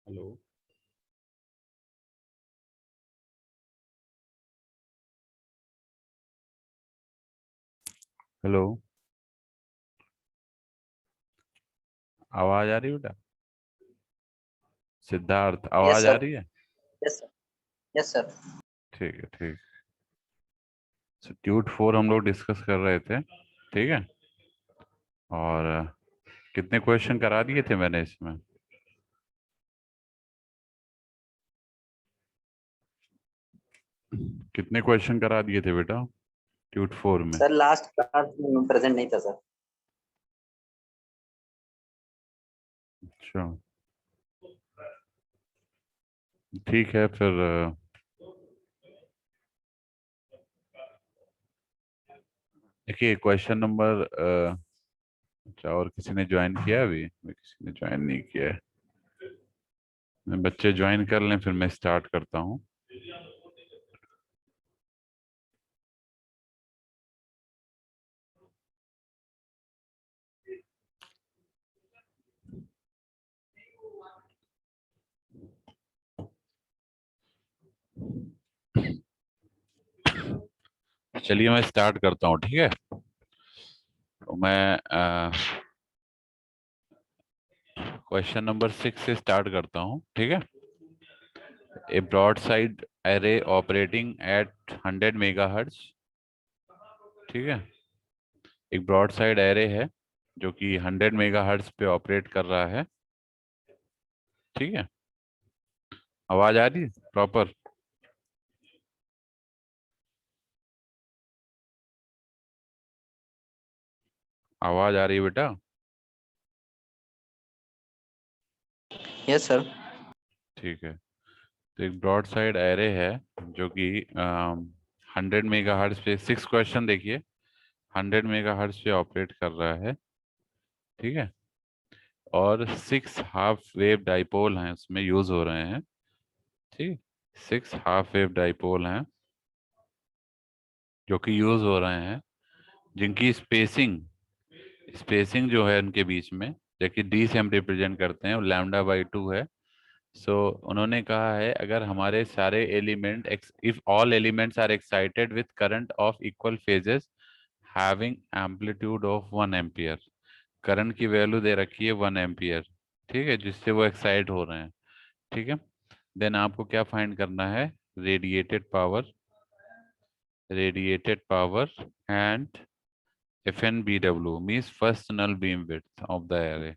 Hello. Hello. आवाज आ रही है बेटा? सिद्धार्थ, यस आवाज आ सर। रही है? Yes sir. Yes sir. ठीक है, ठीक। ट्यूट 4 हम लोग डिस्कस कर रहे थे, ठीक है। और कितने क्वेश्चन करा दिए थे मैंने इसमें? कितने क्वेश्चन करा दिए थे बेटा ट्यूट 4 में? सर लास्ट क्लास में प्रेजेंट नहीं था सर। अच्छा, ठीक है फिर। देखिए क्वेश्चन नंबर अच्छा, और किसी ने ज्वाइन किया है? अभी किसी ने ज्वाइन नहीं किया है। बच्चे ज्वाइन कर लें, फिर मैं स्टार्ट करता हूँ। चलिए मैं स्टार्ट करता हूँ, ठीक है। तो मैं क्वेश्चन नंबर 6 से स्टार्ट करता हूँ, ठीक है। A broadside array operating at 100 megahertz, ठीक है। एक ब्रॉडसाइड एरे है जो कि 100 मेगाहर्ट्ज पे ऑपरेट कर रहा है, ठीक है। आवाज आ रही है प्रॉपर? आवाज आ रही है बेटा? Yes sir. ठीक है। तो एक ब्रॉडसाइड एरे है जो कि 100 मेगाहर्ट्ज पे, 6 क्वेश्चन देखिए, 100 मेगाहर्ट्ज पे ऑपरेट कर रहा है, ठीक है। और 6 हाफ वेव डाइपोल हैं उसमें यूज हो रहे हैं, ठीक। 6 हाफ वेव डाइपोल हैं जो कि यूज हो रहे हैं, जिनकी स्पेसिंग स्पेसिंग जो है उनके बीच में, जबकि डी से हम रिप्रेजेंट करते हैं, λ/2 है। सो उन्होंने कहा है अगर हमारे सारे element, if all elements are excited with current of equal phases having amplitude of 1 ampere, current की वैल्यू दे रखी है 1 एम्पियर, ठीक है, जिससे वो एक्साइट हो रहे हैं, ठीक है। देन आपको क्या फाइंड करना है? Radiated power, radiated power and FNBW means first null beam width of the array.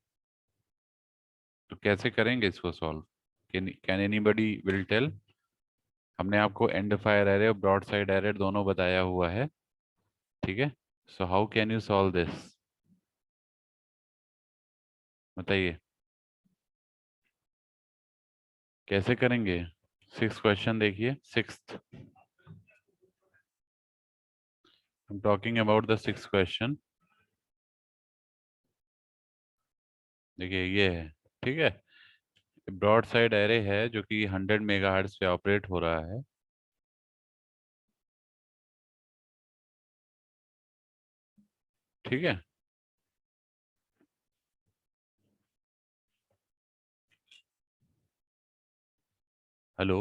तो कैसे करेंगे इसको solve? Can anybody will tell? हमने आपको एंड फायर एरे और ब्रॉड साइड एरे दोनों बताया हुआ है, ठीक है। So how can you solve this? बताइए कैसे करेंगे। 6 क्वेश्चन देखिए, 6th, I am talking about the 6 question. देखिए ये है, ठीक है। ब्रॉड साइड एरे है जो कि 100 मेगाहर्ट्ज पे ऑपरेट हो रहा है, ठीक है। हेलो,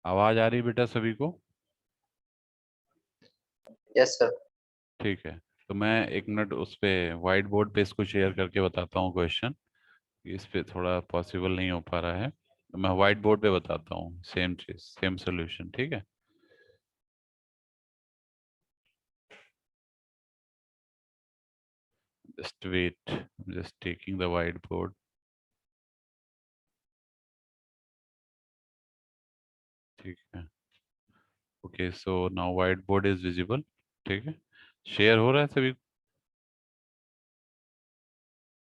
आवाज आ रही है बेटा सभी को? Yes sir. ठीक है। तो मैं 1 मिनट उस पे वाइट बोर्ड पे इसको शेयर करके बताता हूँ क्वेश्चन। इस पे थोड़ा पॉसिबल नहीं हो पा रहा है, तो मैं वाइट बोर्ड पे बताता हूँ सेम चीज, सेम सोल्यूशन, ठीक है। Just wait, just taking the whiteboard. ठीक है। Okay, so now whiteboard is visible, ठीक है। शेयर हो रहा है सभी को?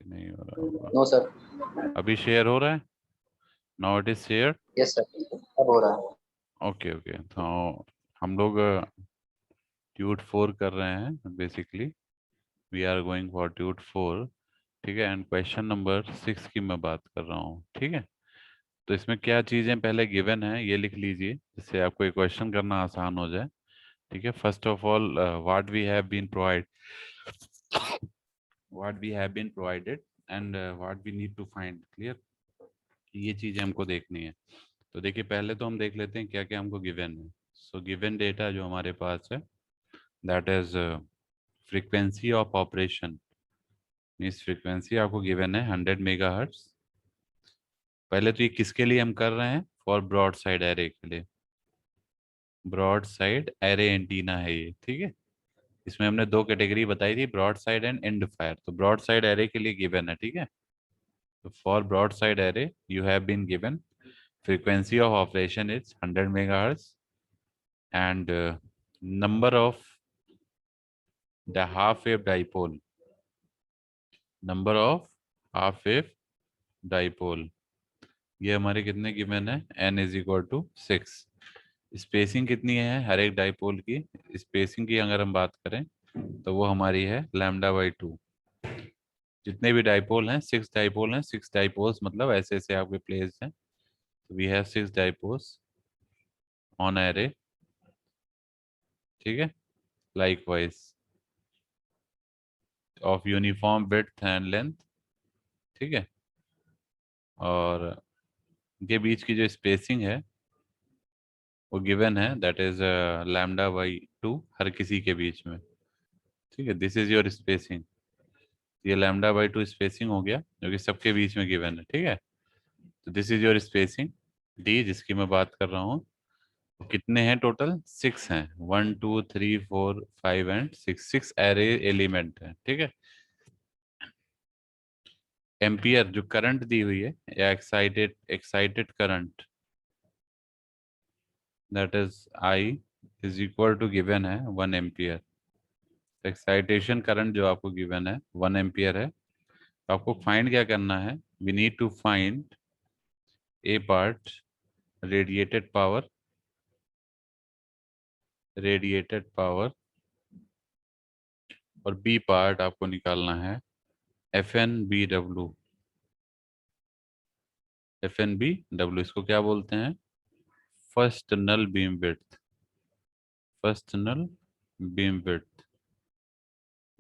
नहीं हो रहा होगा। No sir. अभी शेयर हो रहा है? Now it is share. Yes sir, अब हो रहा है। ओके ओके, तो हम लोग ट्यूट 4 कर रहे हैं basically. We are going for tute 4, ठीक है। एंड क्वेश्चन नंबर 6 की मैं बात कर रहा हूँ, ठीक है। तो इसमें क्या चीज़ें पहले गिवन है ये लिख लीजिए, जिससे आपको एक क्वेश्चन करना आसान हो जाए, ठीक है। First of all, what we have been provide, what we have been provided and what we need to find. Clear, ये चीज़ें हमको देखनी है। तो देखिए पहले तो हम देख लेते हैं क्या क्या हमको गिवन है। सो गिवन डेटा जो हमारे पास है that is frequency of operation, means frequency आपको गिवन है 100 मेगाहर्ट्ज। पहले तो ये किसके लिए हम कर रहे हैं, फॉर ब्रॉड साइड एरे के लिए। ब्रॉड साइड एरे एंटीना है ये, ठीक है। इसमें हमने दो कैटेगरी बताई थी, broad side and end fire. तो ब्रॉड साइड एरे के लिए गिवन है, ठीक है। तो for broad side array you have been given frequency of operation is 100 megahertz and number of the half wave dipole, number of half wave dipole, ये हमारे कितने गिवन है, n is equal to 6। Spacing कितनी है हर एक dipole की, spacing की अगर हम बात करें तो वो हमारी है λ/2। जितने भी डाइपोल हैं 6 डाइपोल हैं, 6 डाइपोल्स मतलब ऐसे ऐसे आपके प्लेस हैं। We have 6 dipoles on array, ठीक है, likewise of uniform width and length, ठीक है। और के बीच की जो स्पेसिंग है वो गिवन है दैट इज λ/2 हर किसी के बीच में, ठीक है। दिस इज योर स्पेसिंग, ये λ/2 स्पेसिंग हो गया जो कि सबके बीच में गिवन है, ठीक है। तो this is your spacing D जिसकी मैं बात कर रहा हूँ। तो कितने हैं टोटल, 6 हैं, 1 2 3 4 5 एंड 6, 6 एरे एलिमेंट है, ठीक है। एम्पियर जो करंट दी हुई है या excited excited current that is I is equal to given है 1 एम्पियर। एक्साइटेशन करंट जो आपको गिवन है 1 एम्पियर है। तो आपको फाइंड क्या करना है, we need to find A part radiated power, radiated power, और बी पार्ट आपको निकालना है FN/BW। FN/BW इसको क्या बोलते हैं, first null beam width, first null beam width,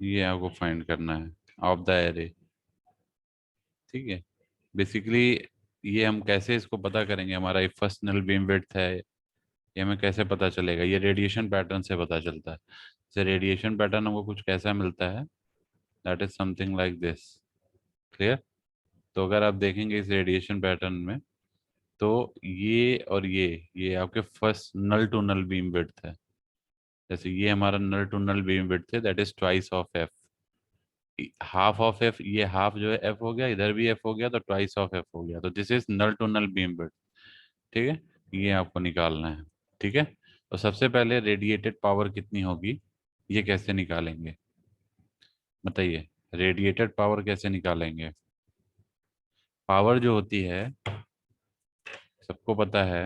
ये आपको फाइंड करना है ऑफ द एरे, ठीक है। बेसिकली ये हम कैसे इसको पता करेंगे हमारा ये फर्स्ट नल बीम विड्थ है, ये हमें कैसे पता चलेगा, ये रेडिएशन पैटर्न से पता चलता है। जैसे रेडिएशन पैटर्न हमको कुछ कैसा मिलता है, that is something like this. Clear. तो अगर आप देखेंगे इस रेडिएशन पैटर्न में तो ये और ये आपके first null to null beam width है। जैसे ये हमारा null to null beam width है that is twice of F, half of F, ये हाफ जो है एफ हो गया, इधर भी एफ हो गया तो ट्वाइस ऑफ एफ हो गया। तो this is null to null beam width, ठीक है। ये आपको निकालना है, ठीक है। तो सबसे पहले रेडिएटेड पावर कितनी होगी ये कैसे निकालेंगे, बताइए। रेडिएटेड पावर कैसे निकालेंगे, पावर जो होती है सबको पता है,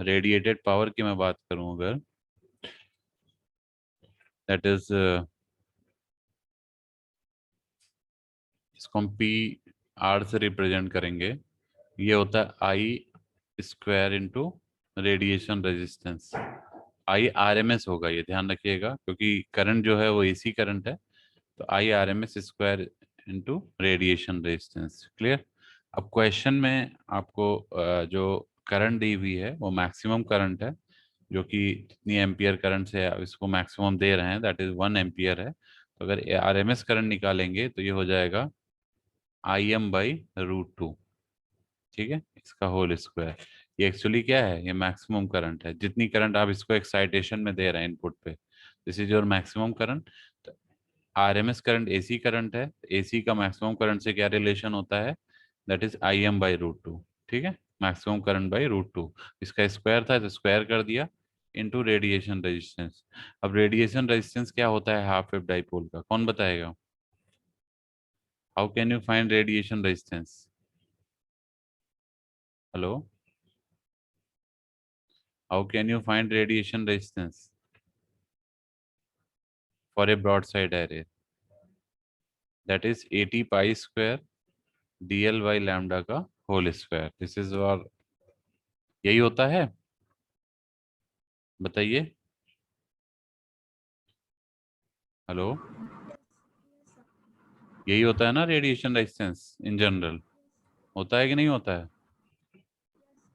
रेडिएटेड पावर की मैं बात करूं अगर, दैट इज इसको हम पी आर से रिप्रेजेंट करेंगे। ये होता है I square into radiation resistance. I R M S होगा, ये ध्यान रखिएगा क्योंकि करंट जो है वो एसी करंट है। तो I R M S square into radiation resistance. Clear. अब क्वेश्चन में आपको जो करंट दी हुई है वो मैक्सिमम करंट है, जो कि जितनी एम्पियर करंट से आप इसको मैक्सिमम दे रहे हैं दैट इज 1 एम्पियर है। तो अगर आर एम एस करंट निकालेंगे तो ये हो जाएगा Im/√2, ठीक है, इसका होल स्क्वायर। ये एक्चुअली क्या है, ये मैक्सिमम करंट है, जितनी करंट आप इसको एक्साइटेशन में दे रहे हैं इनपुट पे, this is your maximum current. RMS current AC current है, एसी का मैक्सिमम करंट से क्या रिलेशन होता है, दैट इज Im/√2, ठीक है। मैक्सिमम करंट बाई √2, इसका स्क्वायर था तो स्क्वायर कर दिया इनटू रेडिएशन रेजिस्टेंस। अब रेडिएशन रेजिस्टेंस क्या होता है हाफ वेव डाइपोल का, कौन बताएगा। How can you find radiation resistance, hello, how can you find radiation resistance for a broadside array, that is 80 pi square DL/λ का होल स्क्वायर। दिस इज और यही होता है, बताइए, हेलो। यही होता है ना रेडिएशन रेजिस्टेंस इन जनरल, होता है कि नहीं होता है?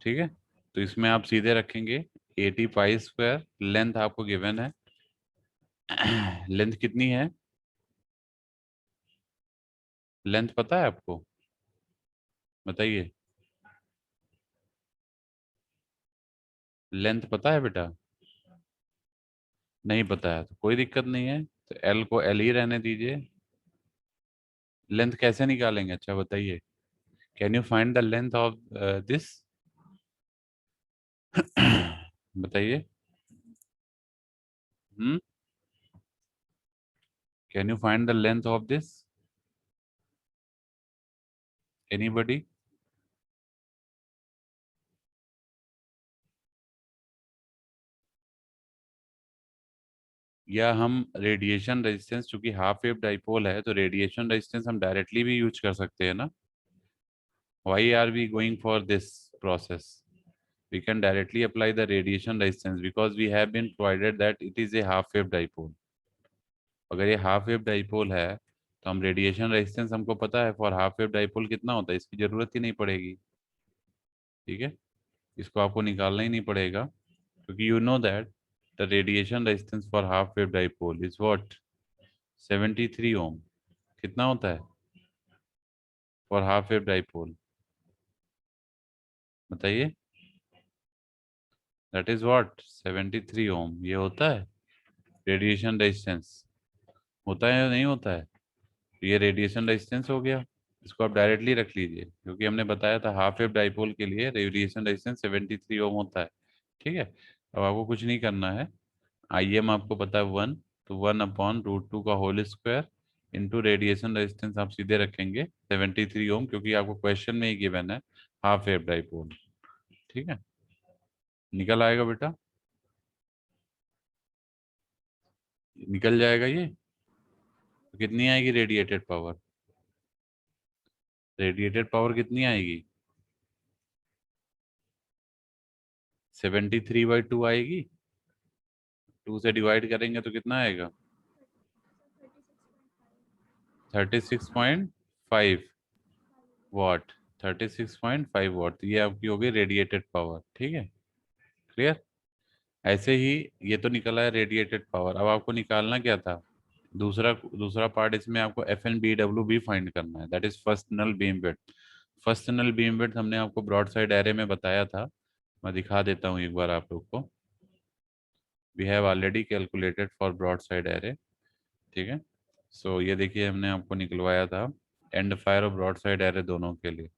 ठीक है, तो इसमें आप सीधे रखेंगे 80 पाई स्क्वायर, लेंथ आपको गिवन है। लेंथ कितनी है? लेंथ पता है आपको? बताइए, लेंथ पता है बेटा? नहीं पता है तो कोई दिक्कत नहीं है, तो एल को एल ही रहने दीजिए। लेंथ कैसे निकालेंगे, अच्छा बताइए। Can you find the length of this? बताइए। Hmm, can you find the length of this? Anybody? या हम रेडिएशन रेजिस्टेंस, चूंकि हाफ वेव डाइपोल है तो रेडिएशन रेजिस्टेंस हम डायरेक्टली भी यूज कर सकते हैं ना। Why are we going for this process? we can directly apply the radiation resistance because we have been provided that it is a half wave dipole। अगर ये हाफ वेव डाइपोल है तो हम रेडिएशन रेजिस्टेंस, हमको पता है for half wave dipole कितना होता है, इसकी जरूरत ही नहीं पड़ेगी। ठीक है, इसको आपको निकालना ही नहीं पड़ेगा, क्योंकि you know that the radiation resistance for half wave dipole is what? 73 ओम। कितना होता है फॉर हाफ वेव डाइपोल? बताइए। That is what? 73 ओम। ये होता है रेडिएशन रेजिस्टेंस, होता है या नहीं होता है? तो ये रेडिएशन रेजिस्टेंस हो गया। इसको आप डायरेक्टली रख लीजिए, क्योंकि हमने बताया था हाफ वेव डाइपोल के लिए रेडिएशन रेजिस्टेंस 73 ओम होता है। ठीक है, अब आपको कुछ नहीं करना है। आई एम आपको पता है 1, तो 1/√2 का whole square into radiation resistance आप सीधे रखेंगे 73 ओम, क्योंकि आपको क्वेश्चन में ही गिवन है हाफ वेव डाइपोल। ठीक है, निकल आएगा बेटा, निकल जाएगा ये। तो कितनी आएगी रेडिएटेड पावर? रेडिएटेड पावर कितनी आएगी? 73/2 आएगी। 2 से डिवाइड करेंगे तो कितना आएगा? 36.5 वाट। 36.5 वाट, तो ये आपकी होगी रेडिएटेड पावर। ठीक है, क्लियर। ऐसे ही ये तो निकला है रेडिएटेड पावर। अब आपको निकालना क्या था? दूसरा दूसरा पार्ट इसमें आपको एफ एन बी डब्ल्यू भी फाइंड करना है, that is first null beam width. First null beam width हमने आपको ब्रॉड साइड एरे में बताया था, मैं दिखा देता हूँ एक बार आप लोग को। We have already calculated for broad side array. ठीक है, सो ये देखिए हमने आपको निकलवाया था एंड फायर और ब्रॉड साइड एरे दोनों के लिए।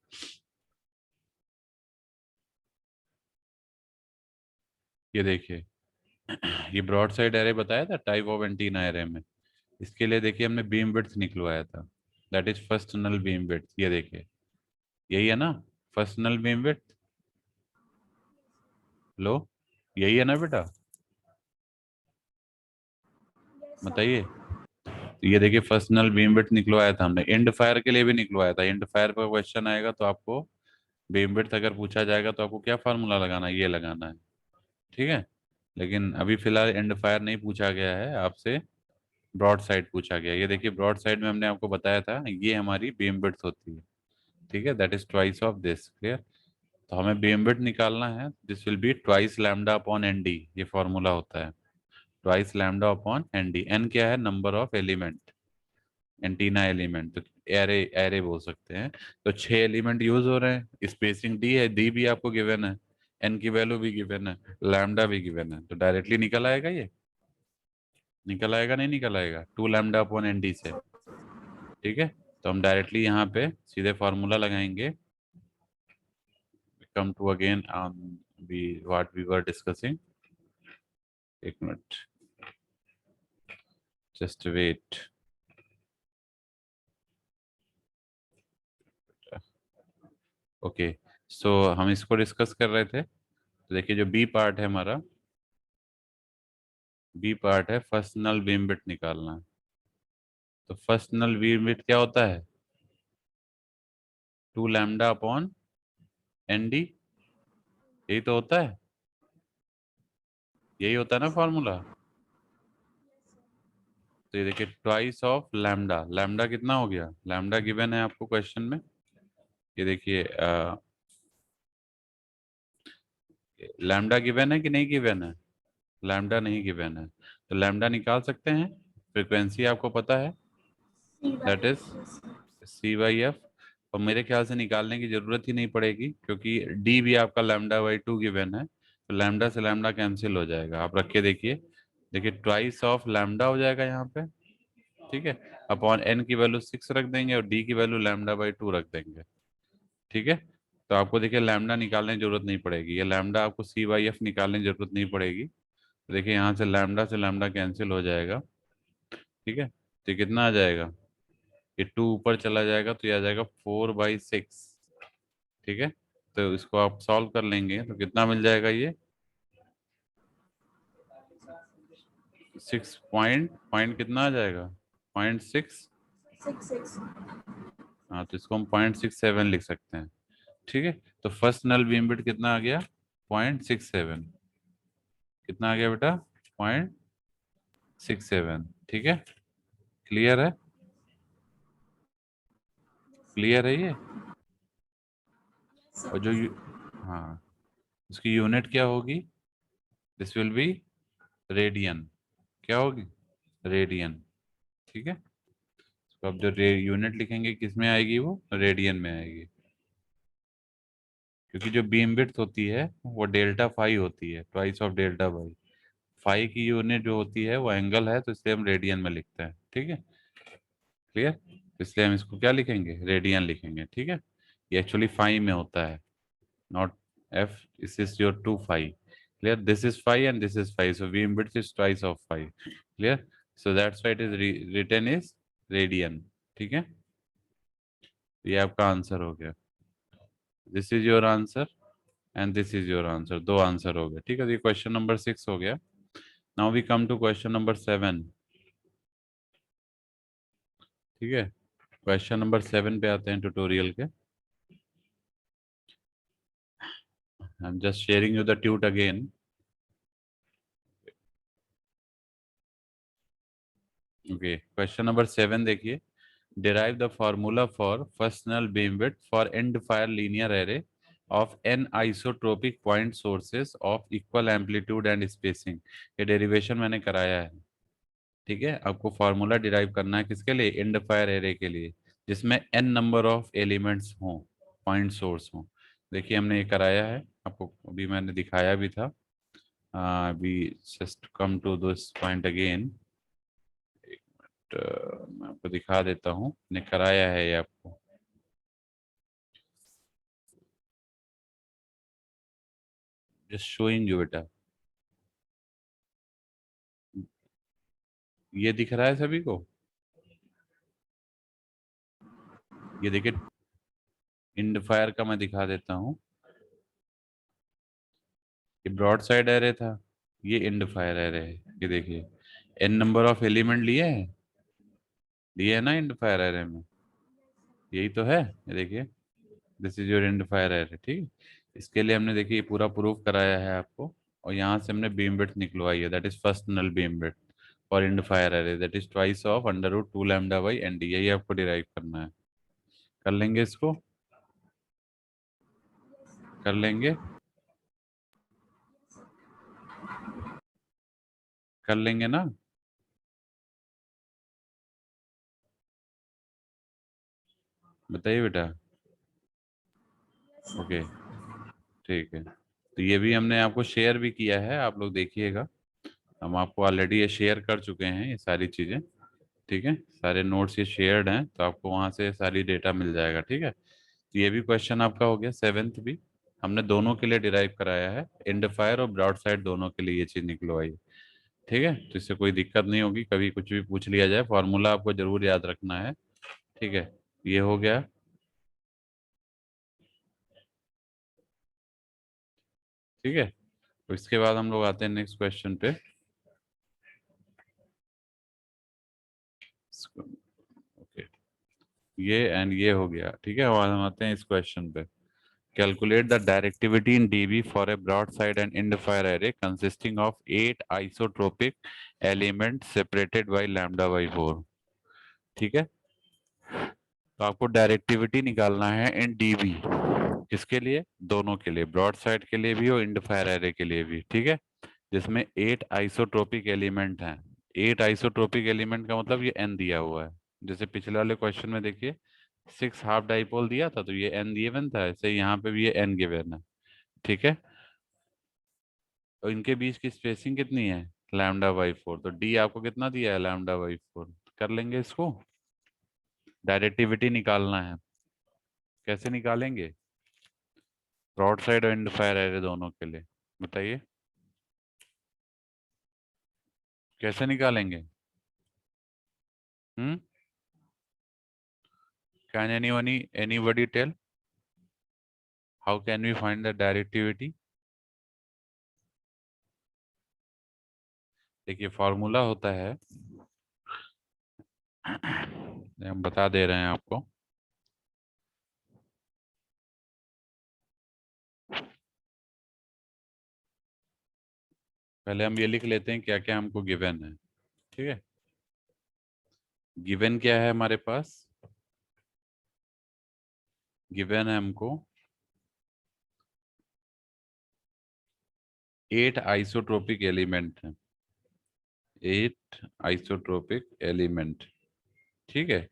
ये देखिए, ये ब्रॉड साइड एरे बताया था टाइप ऑफ एंटीना एरे में। इसके लिए देखिए हमने बीम विड्थ निकलवाया था, that is first null beam width. ये देखिए, यही है ना फर्स्ट नल बीम विड्थ? लो, यही है ना बेटा? बताइए। तो ये देखिए फर्स्ट नल बीम विड्थ निकलवाया था हमने, एंड फायर के लिए भी निकलवाया था। एंड फायर पर क्वेश्चन आएगा तो आपको बीम विड्थ अगर पूछा जाएगा तो आपको क्या फार्मूला लगाना है? ये लगाना है। ठीक है, लेकिन अभी फिलहाल एंड फायर नहीं पूछा गया है आपसे, ब्रॉड साइड पूछा गया। ये देखिए ब्रॉड साइड में हमने आपको बताया था ये हमारी बीम विड्थ होती है। ठीक है, that is twice of this. Clear. तो हमें बीम विड्थ निकालना है, this will be twice lambda upon N D, ये फॉर्मूला होता है twice lambda upon N D. N क्या है? Number of element, antenna element, तो एरे एरे बोल सकते हैं। तो 6 एलिमेंट यूज हो रहे हैं, स्पेसिंग डी है, डी भी आपको गिवन है, एन की वैल्यू भी गिवन है, लैम्डा भी गिवन है, तो डायरेक्टली निकल आएगा ये। निकल आएगा नहीं निकल आएगा? 2 लैम्डा अपॉन एन डी से। ठीक है, तो हम डायरेक्टली यहाँ पे सीधे फार्मूला लगाएंगे। come to again we what we were discussing। एक मिनट, just wait। ओके, सो हम इसको डिस्कस कर रहे थे। तो देखिए जो बी पार्ट है हमारा, बी पार्ट है फर्स्ट नल बीम विड्थ निकालना है। तो फर्स्ट नल बीम विड्थ क्या होता है? 2 लैम्डा अपॉन एन डी, यही तो होता है, यही होता है ना फॉर्मूला। तो ये देखिए ट्वाइस ऑफ लैम्डा, लैम्डा कितना हो गया, लैम्डा गिवन है आपको क्वेश्चन में, ये देखिए लैम्डा गिवन है कि नहीं गिवन है, लैम्डा नहीं गिवन है, तो लैम्डा निकाल सकते हैं, फ्रीक्वेंसी आपको पता है, दैट इज C/F, और मेरे ख्याल से निकालने की जरूरत ही नहीं पड़ेगी क्योंकि डी भी आपका λ/2 गिवन है, तो लैम्डा से लैम्डा कैंसिल हो जाएगा, आप रख के देखिए, देखिए ट्वाइस ऑफ लैम्डा हो जाएगा यहाँ पे, ठीक है, अपॉन n की वैल्यू 6 रख देंगे और d की वैल्यू λ/2 रख देंगे, ठीक है। तो आपको देखिए लैम्डा निकालने की जरूरत नहीं पड़ेगी, ये लैम्डा आपको C/F निकालने की जरूरत नहीं पड़ेगी, तो देखिए यहाँ से लैम्डा कैंसिल हो जाएगा, ठीक है, तो ये कितना आ जाएगा, ये 2 ऊपर चला जाएगा तो ये आ जाएगा 4/6, ठीक है। तो इसको आप सॉल्व कर लेंगे तो कितना मिल जाएगा, ये 6 पॉइंट पॉइंट कितना आ जाएगा, 0.6, हाँ तो इसको हम 0.67 लिख सकते हैं, ठीक है। तो फर्स्ट नल बीम विड्थ कितना आ गया, 0.67, कितना आ गया बेटा, 0.67, ठीक है, क्लियर है, क्लियर है ये, और जो हाँ इसकी यूनिट क्या होगी, दिस विल बी रेडियन, क्या होगी, रेडियन, ठीक है। तो अब जो यूनिट लिखेंगे किस में आएगी, वो रेडियन में आएगी, क्योंकि जो बीम विड्थ होती है वो डेल्टा फाई होती है, twice of delta by, phi की यूनिट जो होती है वो एंगल है, तो इसलिए हम रेडियन में लिखते हैं, ठीक है, क्लियर, इसलिए हम इसको क्या लिखेंगे, रेडियन लिखेंगे, ठीक है। ये एक्चुअली फाई में होता है, not F, this is your 2 phi, clear, this is phi and this is phi, so beam width is twice of phi, clear, so that's why it is written is radian, ठीक है, ये आपका answer हो गया, this is your answer and this is your answer, दो answer हो गए, ठीक है, तो ये क्वेश्चन नंबर 6 हो गया। Now we come to question number 7, ठीक है, क्वेश्चन नंबर 7 पे आते हैं ट्यूटोरियल के, I am just sharing you the tweet again, okay, question number 7 देखिए, derive the formula for first null beamwidth for end fire linear array of n isotropic point sources of equal amplitude and spacing, ये derivation मैंने कराया है, ठीक है, आपको formula derive करना है किसके लिए, एंड फायर एरे के लिए, जिसमें n नंबर ऑफ एलिमेंट्स हों, पॉइंट सोर्स हों, देखिए हमने ये कराया है, आपको अभी मैंने दिखाया भी था, अभी just come to this point again, मैं आपको दिखा देता हूँ, ने कराया है ये आपको, जस्ट शोइंग यू बेटा, ये दिख रहा है सभी को, ये देखिए इंड फायर का मैं दिखा देता हूँ, ये ब्रॉड साइड एरे था, ये इंड फायर एरे है, ये देखिए एन नंबर ऑफ एलिमेंट लिए है ना इंड फायर एरे में, यही तो है, ये देखिए this is your end fire array, ठीक है, इसके लिए हमने देखिए पूरा प्रूफ कराया है आपको, और यहाँ से हमने बीम विड्थ निकलवाई है, that is first null beam width for end fire array, that is twice of √2 lambda by N D, यही आपको डिराइव करना है, कर लेंगे इसको, कर लेंगे, कर लेंगे ना, बताइए बेटा, ओके, ठीक है, तो ये भी हमने आपको शेयर भी किया है, आप लोग देखिएगा, हम आपको ऑलरेडी ये शेयर कर चुके हैं ये सारी चीज़ें, ठीक है, सारे नोट्स ये शेयर्ड हैं, तो आपको वहाँ से सारी डेटा मिल जाएगा, ठीक है, तो ये भी क्वेश्चन आपका हो गया, 7th भी हमने दोनों के लिए डिराइव कराया है, एंड फायर और ब्रॉड साइड दोनों के लिए ये चीज़ निकलवाई है, ठीक है, तो इससे कोई दिक्कत नहीं होगी, कभी कुछ भी पूछ लिया जाए, फॉर्मूला आपको जरूर याद रखना है, ठीक है, ये हो गया, ठीक है, तो इसके बाद हम लोग आते हैं नेक्स्ट क्वेश्चन पे, ओके, ये एंड ये हो गया, ठीक है, और हम आते हैं इस क्वेश्चन पे, Calculate the directivity in dB for a broadside and end-fire array consisting of 8 isotropic elements separated by lambda by 4. ठीक है, तो आपको डायरेक्टिविटी निकालना है इन डीबी। किसके लिए? दोनों के लिए, ब्रॉड साइड के लिए भी और एंड-फायर एरे के लिए भी। ठीक है, जिसमें 8 आइसोट्रोपिक एलिमेंट हैं। 8 आइसोट्रोपिक एलिमेंट का मतलब ये एन दिया हुआ है। जैसे पिछले वाले क्वेश्चन में देखिए 6 हाफ डाइपोल दिया था तो ये एन गिवन था, ऐसे यहाँ पे भी ये एन गिवन है। ठीक है, और इनके बीच की स्पेसिंग कितनी है? Lambda by 4। तो डी आपको कितना दिया है? Lambda by 4। कर लेंगे इसको, डायरेक्टिविटी निकालना है। कैसे निकालेंगे? ब्रॉड साइड और एंड फायर एरे दोनों के लिए बताइए कैसे निकालेंगे? Hmm, can anybody tell how can we find the directivity? देखिए फॉर्मूला होता है, हम बता दे रहे हैं आपको। पहले हम ये लिख लेते हैं क्या क्या हमको गिवन है। ठीक है, गिवन क्या है हमारे पास? गिवन है हमको 8 आइसोट्रोपिक एलिमेंट है। 8 आइसोट्रोपिक एलिमेंट। ठीक है,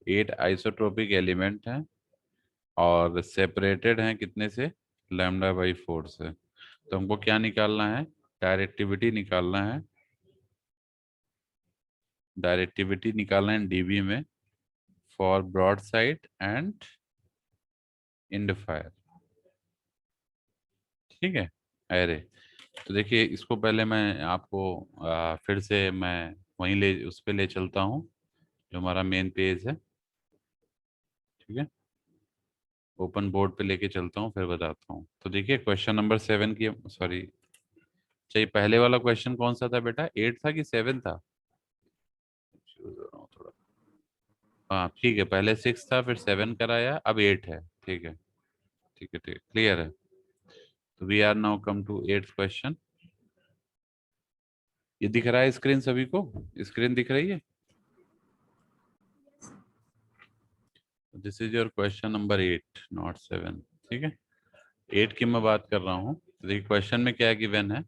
8 आइसोट्रोपिक एलिमेंट हैं और सेपरेटेड हैं कितने से? लैम्डा बाई 4 से। तो हमको क्या निकालना है? डायरेक्टिविटी निकालना है। डायरेक्टिविटी निकालना है डीबी में for broad side and end fire. ठीक है, अरे तो देखिए इसको पहले मैं आपको फिर से मैं वहीं ले उस पे ले चलता हूँ जो हमारा मेन पेज है। ठीक है, ओपन बोर्ड पे लेके चलता हूँ फिर बताता हूँ। तो देखिए क्वेश्चन नंबर 7 की, सॉरी चाहिए, पहले वाला क्वेश्चन कौन सा था बेटा? 8 था कि 7 था? थोड़ा, हाँ ठीक है, पहले 6 था फिर 7 कराया अब 8 है। ठीक है, ठीक है, ठीक, क्लियर है। तो we are now come to 8th question. ये दिख रहा है स्क्रीन सभी को? स्क्रीन दिख रही है? This is your question number 8 not 7। ठीक है, 8 की मैं बात कर रहा हूँ। तो देखिए क्वेश्चन में क्या गिवन है?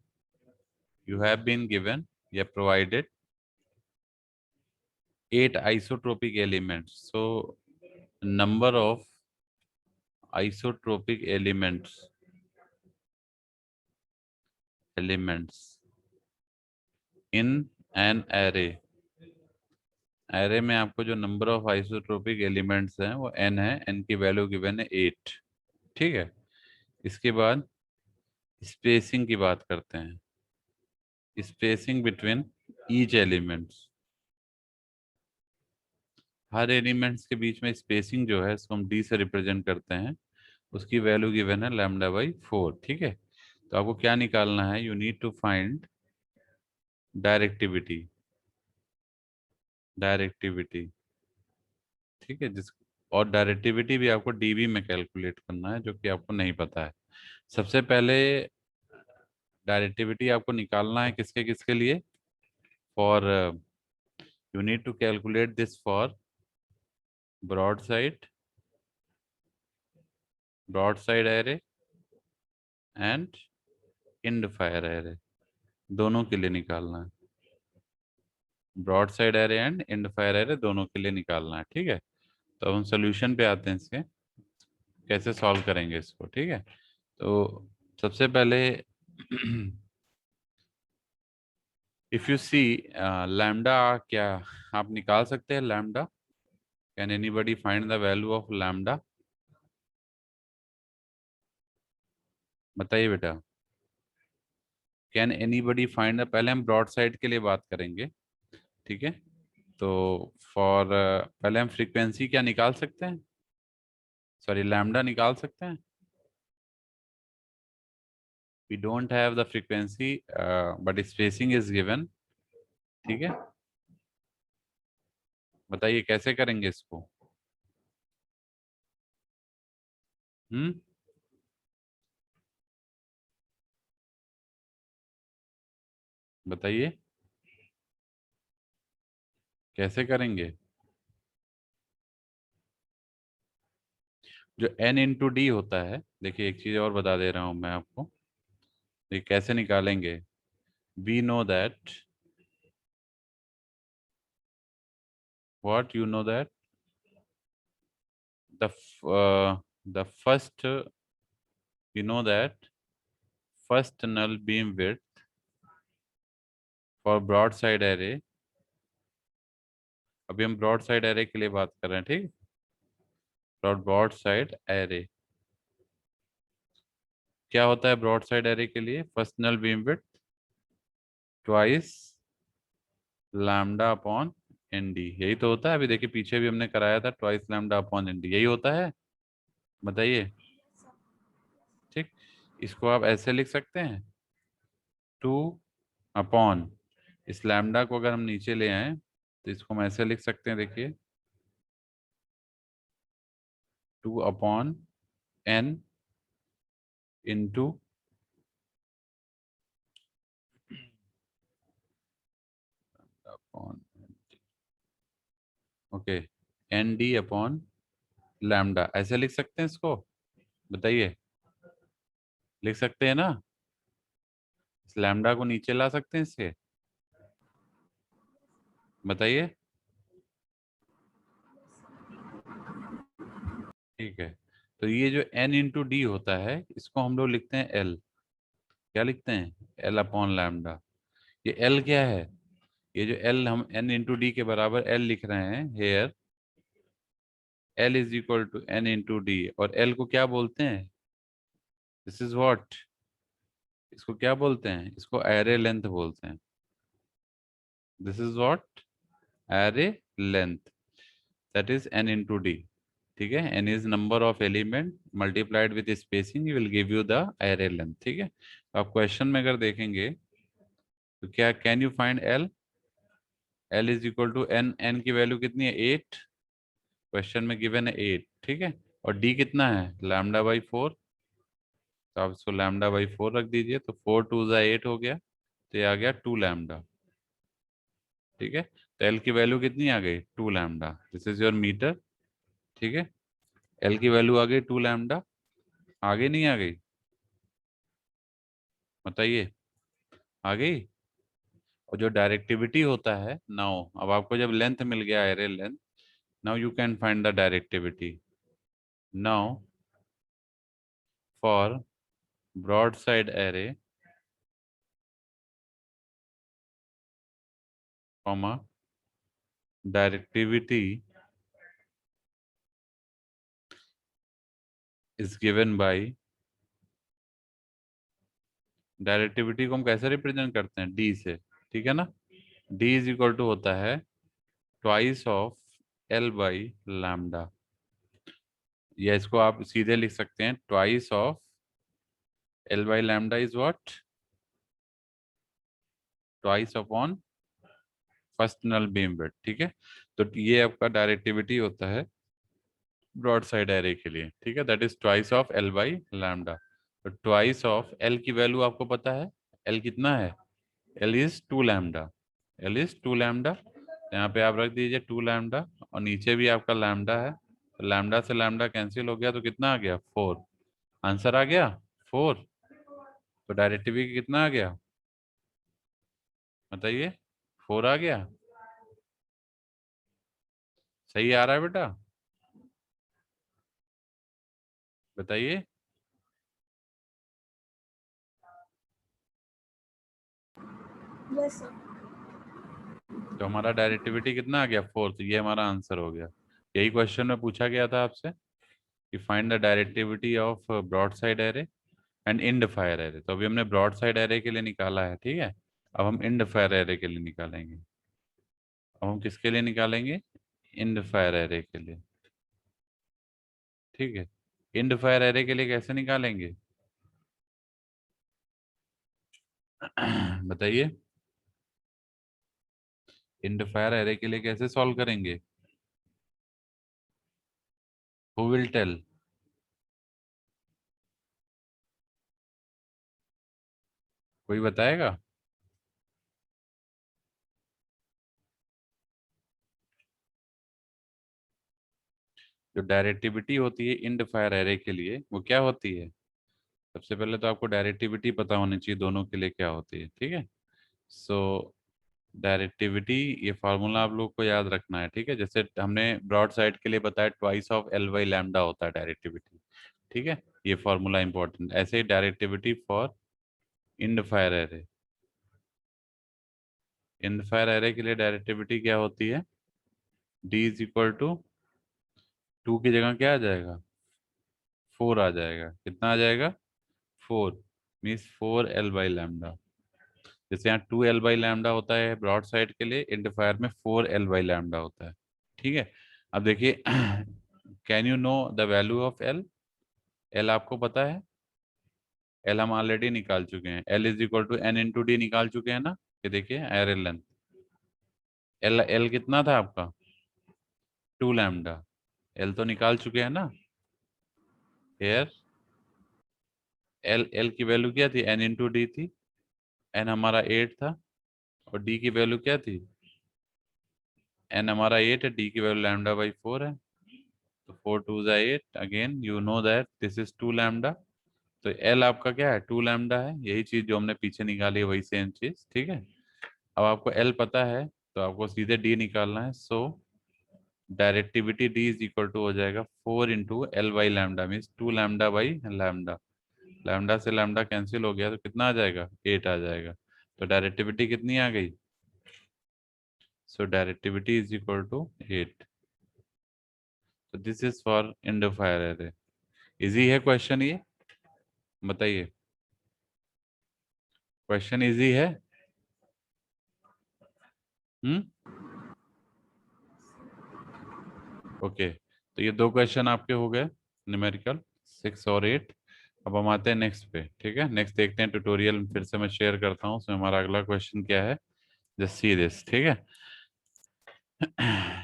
यू हैव बीन गिवन या provided 8 isotropic elements. So number of isotropic elements in an array. Array में आपको जो नंबर ऑफ आइसोट्रोपिक एलिमेंट्स हैं वो n है, n की वैल्यू गिवन है 8। ठीक है, इसके बाद स्पेसिंग की बात करते हैं। स्पेसिंग बिटवीन ईच एलिमेंट्स, हर एलिमेंट्स के बीच में स्पेसिंग जो है इसको हम d से रिप्रेजेंट करते हैं। उसकी वैल्यू गिवन है लैम्डा बाई 4। ठीक है, तो आपको क्या निकालना है? You need to find directivity. Directivity, ठीक है, जिस और डायरेक्टिविटी भी आपको डीबी में कैलकुलेट करना है जो कि आपको नहीं पता है। सबसे पहले डायरेक्टिविटी आपको निकालना है किसके किसके लिए? For you need to calculate this for broad side array and end fire array, दोनों के लिए निकालना है। Broad side array and end fire array दोनों के लिए निकालना है। ठीक है, तो अब हम सोल्यूशन पे आते हैं, इसके कैसे सॉल्व करेंगे इसको। ठीक है, तो सबसे पहले इफ यू सी लैम्डा, क्या आप निकाल सकते हैं lambda? Can anybody find the value of lambda? बताइए बेटा, कैन एनीबडी फाइंड द, पहले हम ब्रॉड साइड के लिए बात करेंगे। ठीक है, तो फॉर पहले हम फ्रीक्वेंसी क्या निकाल सकते हैं? सॉरी, लैम्डा निकाल सकते हैं। We don't have the frequency but spacing is given. ठीक है, बताइए कैसे करेंगे इसको? हम्म, बताइए कैसे करेंगे। जो n इंटू डी होता है, देखिए एक चीज और बता दे रहा हूं मैं आपको, ये कैसे निकालेंगे। We know that, what you know that, the first, you know that first null beam width for broadside array, अभी हम broadside array के लिए बात कर रहे हैं, ठीक। broadside array क्या होता है broadside array के लिए, first null beam width twice lambda upon nd, यही तो होता है। अभी देखिए पीछे भी हमने कराया था, twice lambda upon nd, यही होता है। बताइए, ठीक। इसको आप ऐसे लिख सकते हैं, टू अपॉन, इस लैम्डा को अगर हम नीचे ले आए तो इसको हम ऐसे लिख सकते हैं, देखिए two upon N into upon, okay, N D upon lambda, ऐसे लिख सकते हैं इसको। बताइए, लिख सकते हैं ना, इस लैम्डा को नीचे ला सकते हैं इससे। बताइए, ठीक है। तो ये जो n इंटू डी होता है, इसको हम लोग लिखते हैं l, क्या लिखते हैं, l अपॉन लैम्डा। ये l क्या है, ये जो l हम n इंटू डी के बराबर l लिख रहे हैं here, l is equal to n into D, और l को क्या बोलते हैं, दिस इज व्हाट, इसको क्या बोलते हैं, इसको एरे लेंथ बोलते हैं। This is what, array length, that is n into D. ठीक है, n is number of element multiplied with spacing will give you the array length. ठीक है, तो आप क्वेश्चन में अगर देखेंगे तो क्या, can you find l, l is equal to n, n की वैल्यू कितनी है 8, क्वेश्चन में गिवन है 8, ठीक है। और d कितना है, लैम्डा बाई 4, तो आप इसको लैम्डा बाई 4 रख दीजिए, तो 4 टू ज़ा 8 हो गया, तो ये आ गया 2 लैम्डा। ठीक है, तो एल की वैल्यू कितनी आ गई, 2 lambda, this is your meter. ठीक है, एल की वैल्यू आ गई 2 लैम्डा, आ गई नहीं आ गई, बताइए, आ गई। और जो डायरेक्टिविटी होता है नाउ, अब आपको जब लेंथ मिल गया array length, now you can find the directivity. Now for broad side array comma directivity is given by, directivity को हम कैसे रिप्रेजेंट करते हैं, डी से, ठीक है ना। डी इज इक्वल टू होता है twice of L by lambda, या इसको आप सीधे लिख सकते हैं, twice of L by lambda is what, twice upon first null beam width. ठीक है, तो ये आपका डायरेक्टिविटी होता है ब्रॉड साइड एरे के लिए। ठीक है, that is twice of L by lambda. तो ट्वाइस ऑफ एल की वैल्यू आपको पता है, एल कितना है, L is 2 lambda, L is 2 lambda, यहाँ पे आप रख दीजिए 2 लैम्डा, और नीचे भी आपका लैम्डा है, तो लैम्डा से लैम्डा कैंसिल हो गया, तो कितना आ गया 4, आंसर आ गया 4। तो डायरेक्टिविटी कितना आ गया, बताइए, 4 आ गया, सही आ रहा है बेटा, बताइए। Yes sir. तो हमारा डायरेक्टिविटी कितना आ गया 4, तो ये हमारा आंसर हो गया। यही क्वेश्चन में पूछा गया था आपसे कि find the directivity of broad side array and end fire array. तो अभी हमने ब्रॉड साइड एरे के लिए निकाला है, ठीक है। अब हम इंड फायर एरे के लिए निकालेंगे। अब हम किसके लिए निकालेंगे, इंड फायर एरे के लिए। ठीक है, इंड फायर एरे के लिए कैसे निकालेंगे, बताइए, इंड फायर एरे के लिए कैसे सॉल्व करेंगे, हु विल टेल, कोई बताएगा? जो डायरेक्टिविटी होती है इंड-फायर एरे के लिए वो क्या होती है? सबसे पहले तो आपको डायरेक्टिविटी पता होनी चाहिए दोनों के लिए क्या होती है, ठीक है। सो डायरेक्टिविटी, ये फार्मूला आप लोग को याद रखना है, ठीक है। जैसे हमने ब्रॉड साइड के लिए बताया twice of L by lambda होता है डायरेक्टिविटी, ठीक है। ये फार्मूला इंपॉर्टेंट। ऐसे ही directivity for end fire array, end fire array के लिए डायरेक्टिविटी क्या होती है? डी इज इक्वल टू 2 की जगह क्या आ जाएगा? 4 आ जाएगा। कितना आ जाएगा? 4, मीन्स 4 L/λ। जैसे यहाँ 2 L/λ होता है ब्रॉड साइड के लिए, इंड फायर में 4 L/λ होता है, ठीक है। अब देखिए can you know the value of L? L आपको पता है? एल हम ऑलरेडी निकाल चुके हैं। L is equal to N into D निकाल चुके हैं ना। ये देखिए एरे लेंथ, एल एल कितना था आपका? 2 लैम्डा। एल तो निकाल चुके हैं ना। हेयर एल एल की वैल्यू क्या थी? एन इंटू डी थी। एन हमारा 8 था और डी की वैल्यू क्या थी? एन हमारा 8 है, डी की वैल्यू λ/4 है। तो 4 2 8, again you know that this is 2 lambda. तो एल आपका क्या है? 2 लैम्डा है। यही चीज जो हमने पीछे निकाली है वही सेम चीज, ठीक है। अब आपको एल पता है तो आपको सीधे डी निकालना है। So directivity D is equal to हो जाएगा 4 × L/λ, मीन्स 2 लैम्डा/λ। लैम्डा से लैम्डा कैंसिल हो गया तो कितना आ जाएगा? 8 आ जाएगा। तो डायरेक्टिविटी कितनी आ गई? So directivity is equal to 8। तो this is for end fire array. Easy है क्वेश्चन ये? बताइए, क्वेश्चन इजी है? हम्म। ओके, तो ये 2 क्वेश्चन आपके हो गए न्यूमेरिकल 6 और 8। अब हम आते हैं नेक्स्ट पे, ठीक है। नेक्स्ट देखते हैं ट्यूटोरियल फिर से मैं शेयर करता हूँ, उसमें हमारा अगला क्वेश्चन क्या है, जस्ट सी दिस, ठीक है।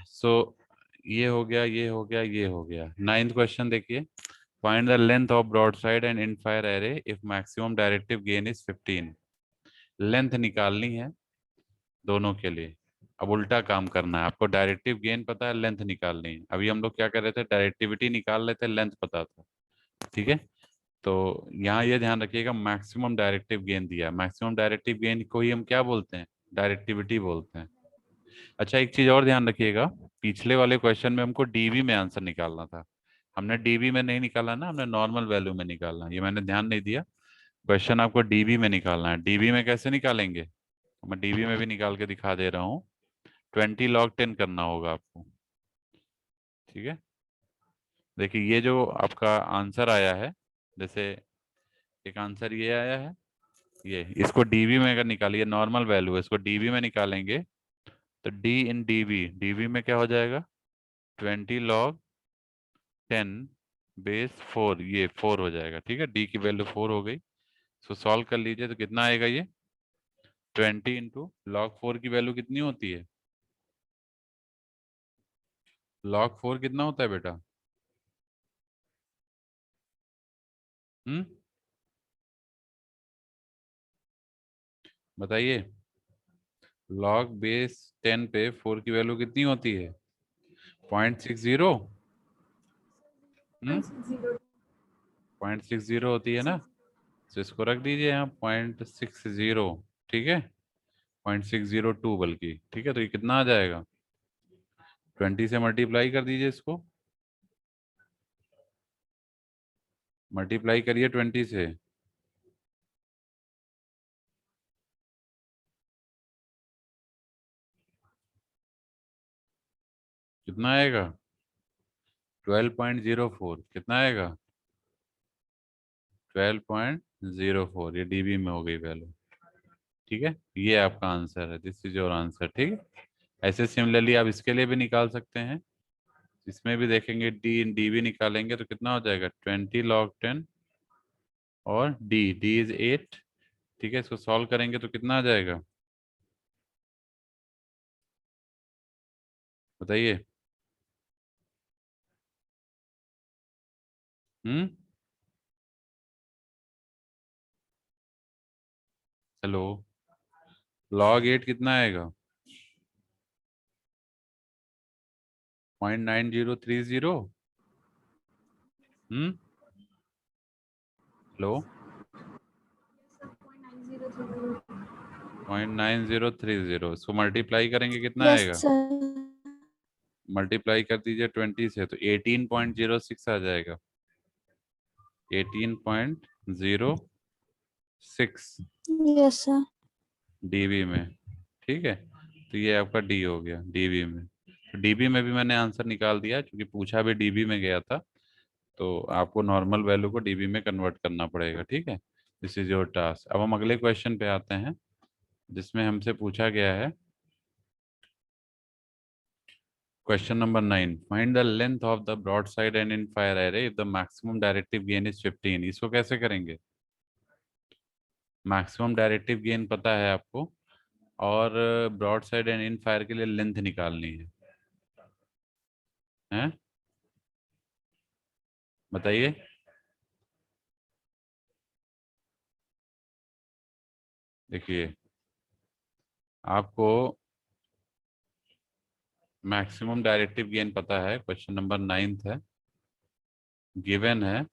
सो ये हो गया, ये हो गया, ये हो गया। 9th क्वेश्चन देखिए। Find the length of broad side end in fire array if maximum directive gain is 15। Length निकालनी है दोनों के लिए। अब उल्टा काम करना है आपको। डायरेक्टिव गेन पता है, लेंथ निकालनी है। अभी हम लोग क्या कर रहे थे? डायरेक्टिविटी निकाल रहे थे, लेंथ पता था, ठीक है। तो यहाँ ये ध्यान रखिएगा, मैक्सिमम डायरेक्टिव गेन दिया। मैक्सिमम डायरेक्टिव गेन को ही हम क्या बोलते हैं? डायरेक्टिविटी बोलते हैं। अच्छा, एक चीज और ध्यान रखिएगा, पिछले वाले क्वेश्चन में हमको डीबी में आंसर निकालना था। हमने डीबी में नहीं निकाला ना, हमने नॉर्मल वैल्यू में निकालना। ये मैंने ध्यान नहीं दिया। क्वेश्चन आपको डीबी में निकालना है। डीबी में कैसे निकालेंगे? मैं डीबी में भी निकाल के दिखा दे रहा हूँ। 20 log 10 करना होगा आपको, ठीक है। देखिए ये जो आपका आंसर आया है, जैसे एक आंसर ये आया है, ये इसको डीबी में अगर निकालिए, नॉर्मल वैल्यू है, इसको डीबी में निकालेंगे तो डी इन डीबी, डीबी में क्या हो जाएगा? 20 log 10 बेस 4, ये 4 हो जाएगा, ठीक है। डी की वैल्यू 4 हो गई। सो सॉल्व कर लीजिए तो कितना आएगा ये? 20 × log 4 की वैल्यू कितनी होती है? log 4 कितना होता है बेटा? हम्म, बताइए। log बेस 10 पे 4 की वैल्यू कितनी होती है? 0.60। हम्म, 0.60 0.60 होती है ना। तो इसको रख दीजिए यहाँ 0.60, ठीक है। 0.602 बल्कि, ठीक है। तो ये कितना आ जाएगा? 20 से मल्टीप्लाई कर दीजिए इसको, मल्टीप्लाई करिए 20 से। कितना आएगा? 12.04। कितना आएगा? 12.04। ये डीबी में हो गई वैल्यू, ठीक है। ये आपका आंसर है, दिस इज योर आंसर, ठीक है। ऐसे सिमिलरली आप इसके लिए भी निकाल सकते हैं। इसमें भी देखेंगे, डी इन डीबी निकालेंगे तो कितना हो जाएगा? 20 log 10 और डी, डी इज 8, ठीक है। इसको सॉल्व करेंगे तो कितना आ जाएगा? बताइए। हम्म, हेलो, log 8 कितना आएगा? 0.9030। Hello, Sir, 0.9030. 0.9030, इसको मल्टीप्लाई करेंगे कितना Yes, आएगा? sir. मल्टीप्लाई कर दीजिए 20 से, तो 18.06 आ जाएगा। 18.06 Yes, sir. डीबी में। ठीक है, तो ये आपका डी हो गया डीबी में। तो डीबी में भी मैंने आंसर निकाल दिया, क्योंकि पूछा भी डीबी में गया था। तो आपको नॉर्मल वैल्यू को डीबी में कन्वर्ट करना पड़ेगा। ठीक है, दिस इज योर टास्क। अब हम अगले क्वेश्चन पे आते हैं, जिसमें हमसे पूछा गया है question number 9। Find the length of the broad side end in fire array if the maximum directive gain is 15। इसको कैसे करेंगे? मैक्सिमम डायरेक्टिव गेन पता है आपको, और broad side end in fire के लिए लेंथ निकालनी है, हैं? बताइए। देखिए, आपको मैक्सिमम डायरेक्टिव गेन पता है, क्वेश्चन नंबर 9 है, गिवन है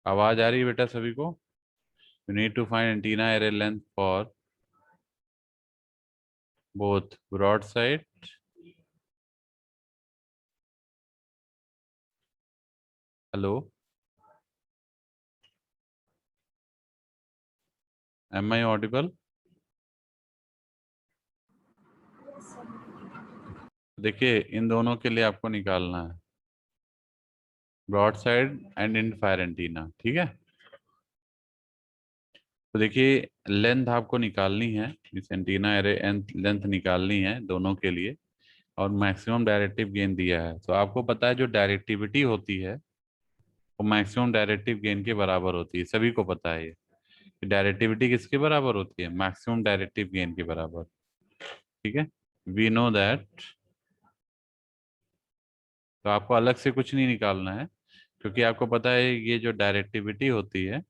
आवाज आ रही है बेटा सभी को? You need to find antenna array length for both broad side, hello, am I audible? Yes, sir. देखिए, इन दोनों के लिए आपको निकालना है broad side end in fire antenna. ठीक है, तो देखिए, लेंथ आपको निकालनी है, इस एंटीना एरे लेंथ निकालनी है दोनों के लिए, और मैक्सिमम डायरेक्टिव गेन दिया है। तो आपको पता है जो डायरेक्टिविटी होती है वो मैक्सिमम डायरेक्टिव गेन के बराबर होती है, सभी को पता है ये। डायरेक्टिविटी किसके बराबर होती है? मैक्सिमम डायरेक्टिव गेन के बराबर। ठीक है, वी नो दैट। तो आपको अलग से कुछ नहीं निकालना है, क्योंकि आपको पता है ये जो डायरेक्टिविटी होती है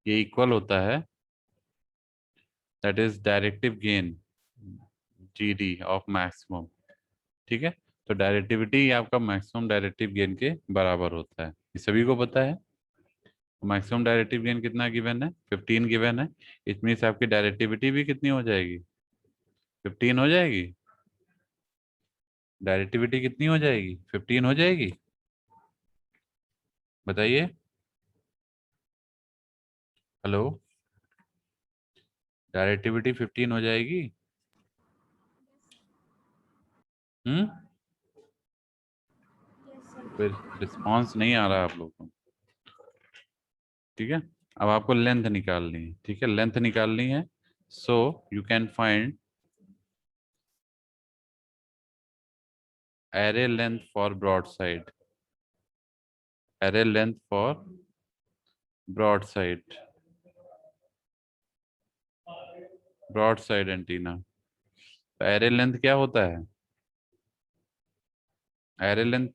ये इक्वल होता है, that is directive gain GD of maximum. ठीक है, तो डायरेक्टिविटी आपका मैक्सिमम डायरेक्टिव गेन के बराबर होता है, ये सभी को पता है। मैक्सिमम डायरेक्टिव गेन कितना गिवन है? 15 गिवन है। इट मीन्स आपकी डायरेक्टिविटी भी कितनी हो जाएगी? 15 हो जाएगी। डायरेक्टिविटी कितनी हो जाएगी? 15 हो जाएगी। बताइए। हेलो, डायरेक्टिविटी 15 हो जाएगी? हम्म, Yes, sir. फिर रिस्पॉन्स नहीं आ रहा आप लोगों को। ठीक है, अब आपको लेंथ निकालनी है। ठीक है, लेंथ निकालनी है, so you can find array length for broad side, array length for broad side, broad side antenna. तो एरे लेंथ क्या होता है? एरे लेंथ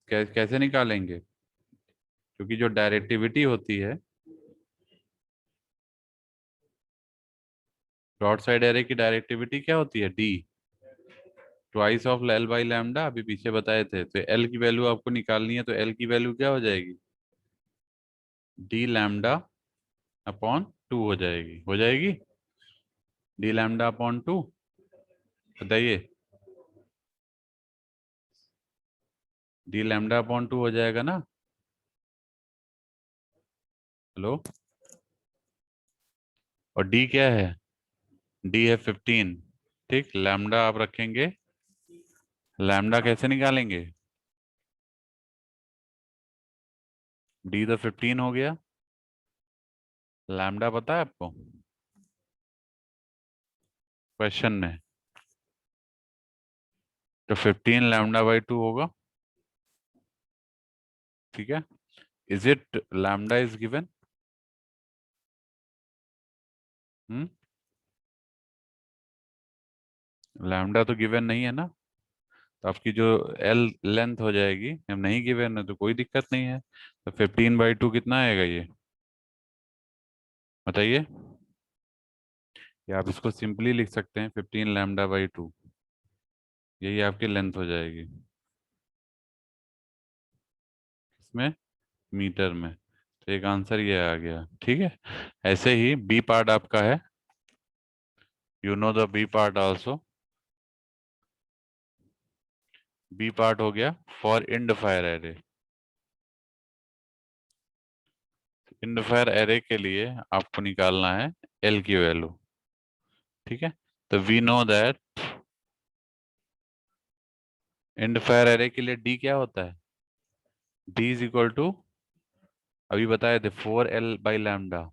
कैसे निकालेंगे? क्योंकि जो डायरेक्टिविटी होती है, ब्रॉड साइड एरे की डायरेक्टिविटी क्या होती है? D, twice of L by lambda. अभी पीछे बताए थे, तो एल की वैल्यू आपको निकालनी है, तो एल की वैल्यू क्या हो जाएगी? डी लैम्डा अपॉन 2 हो जाएगी। हो जाएगी डी लैम्डा अपॉन 2। बताइए, डी लैम्डा अपॉन 2 हो जाएगा ना? हेलो, और डी क्या है? डी है 15। ठीक, लैम्डा आप रखेंगे लैम्डा कैसे निकालेंगे? डी तो 15 हो गया, लैम्डा पता है आपको क्वेश्चन में? तो 15 लैम्डा बाई 2 होगा, ठीक है। Is it lambda is given? Lambda तो गिवन नहीं है ना, तो आपकी जो एल लेंथ हो जाएगी, हम नहीं गिवन है तो कोई दिक्कत नहीं है। तो 15/2 कितना आएगा ये बताइए? या आप इसको सिंपली लिख सकते हैं 15 लैम्डा बाई 2, यही आपकी लेंथ हो जाएगी। इसमें मीटर में, तो एक आंसर ये आ गया, ठीक है। ऐसे ही बी पार्ट आपका है, you know the B part also. B part हो गया for end fire array. End fire array के लिए आपको निकालना है एल की वैल्यू, ठीक है। तो we know that end fire array के लिए डी क्या होता है? डी इज इक्वल टू, अभी बताए थे, 4L/λ,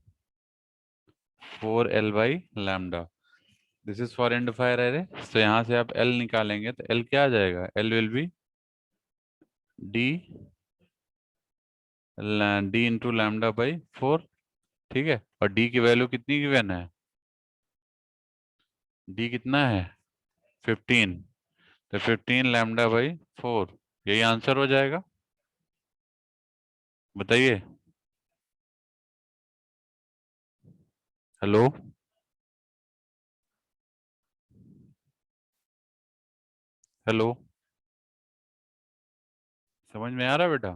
4L/λ। This is for and fire array. तो यहाँ से आप L निकालेंगे तो L क्या आ जाएगा? L will be D, D into lambda by 4, ठीक है। और D की वैल्यू कितनी गिवन है? D कितना है? 15। तो 15 लैम्डा बाई 4, यही आंसर हो जाएगा, बताइए। हेलो, हेलो, समझ में आ रहा है बेटा?